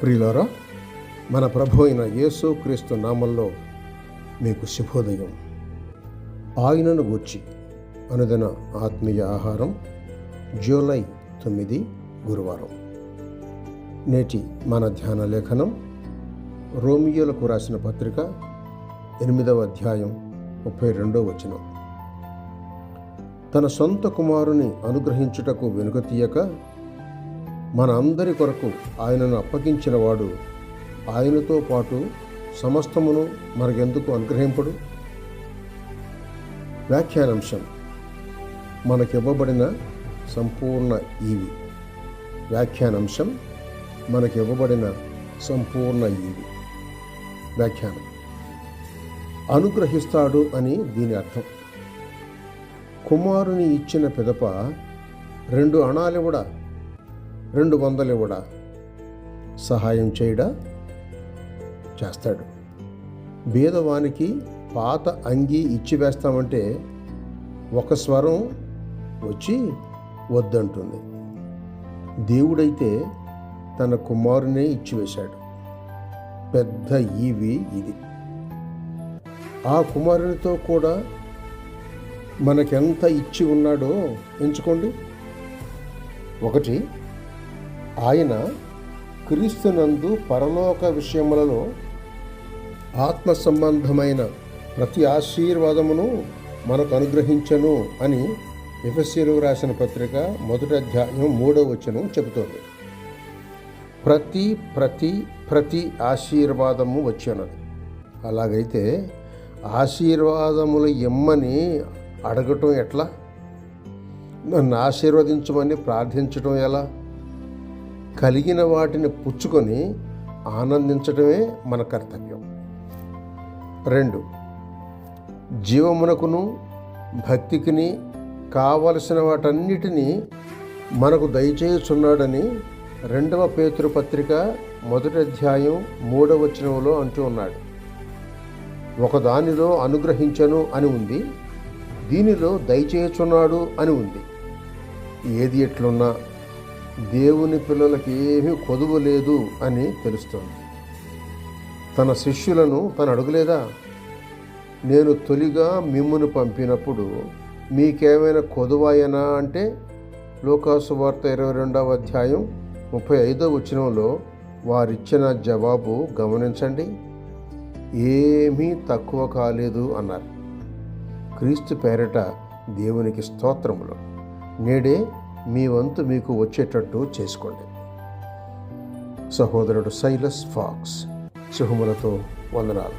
ప్రియులారా, మన ప్రభు అయిన యేసు క్రీస్తు నామంలో మీకు శుభోదయం. ఆయనను గూర్చి అనుదిన ఆత్మీయ ఆహారం, జూలై 9 గురువారం. నేటి మన ధ్యాన లేఖనం రోమియోలకు రాసిన పత్రిక 8వ అధ్యాయం 32వ వచనం. తన సొంత కుమారుని అనుగ్రహించుటకు వెనుక తీయక మన అందరి కొరకు ఆయనను అప్పగించిన వాడు ఆయనతో పాటు సమస్తమును మనకెందుకు అనుగ్రహింపడు? వ్యాఖ్యానాంశం: మనకివ్వబడిన సంపూర్ణ ఈవి. వ్యాఖ్యానాంశం: మనకివ్వబడిన సంపూర్ణ ఈవి. వ్యాఖ్యానం: అనుగ్రహిస్తాడు అని దీని అర్థం. కుమారుని ఇచ్చిన పిదప 2 అణాలివ్వడా, 200 ఇవ్వడా? సహాయం చేయడా? చేస్తాడు. బీదవానికి పాత అంగీ ఇచ్చివేస్తామంటే ఒక స్వరం వచ్చి వద్దంటుంది. దేవుడైతే తన కుమారునే ఇచ్చివేశాడు. పెద్ద ఈవి ఇది. ఆ కుమారునితో కూడా మనకెంత ఇచ్చి ఉన్నాడో ఎంచుకోండి. 1, ఆయన క్రీస్తునందు పరలోక విషయములలో ఆత్మ సంబంధమైన ప్రతి ఆశీర్వాదమును మనకు అనుగ్రహించను అని ఎఫెసీయులకు రాసిన పత్రిక 1వ అధ్యాయం 3వ వచనం చెబుతోంది. ప్రతి ఆశీర్వాదము వచ్చున్నది. అలాగైతే ఆశీర్వాదములు ఇమ్మని అడగటం ఎట్లా? నన్ను ఆశీర్వదించమని ప్రార్థించడం ఎలా? కలిగిన వాటిని పుచ్చుకొని ఆనందించడమే మన కర్తవ్యం. 2, జీవమునకును భక్తికిని కావలసిన వాటన్నిటినీ మనకు దయచేయుచున్నాడని 2వ పేతురు పత్రిక 1వ అధ్యాయం 3వ వచనంలో అంటూ ఉన్నాడు. ఒకదానిలో అనుగ్రహించను అని ఉంది, దీనిలో దయచేయుచున్నాడు అని ఉంది. ఏది ఎట్లున్నా దేవుని పిల్లలకి ఏమీ కొదువు లేదు అని తెలుస్తోంది. తన శిష్యులను తను అడుగులేదా? నేను తొలిగా మిమ్మును పంపినప్పుడు మీకేమైనా కొదువాయనా అంటే లూకాసు వార్త 22వ అధ్యాయం 35వ వచనంలో వారిచ్చిన జవాబు గమనించండి. ఏమీ తక్కువ కాలేదు అన్నారు. క్రీస్తు పేరట దేవునికి స్తోత్రములు. నేడే మీ వంతు మీకు వచ్చేటట్టు చేసుకోండి. సహోదరుడు సైలస్ ఫాక్స్. శుభములతో వందనాలు.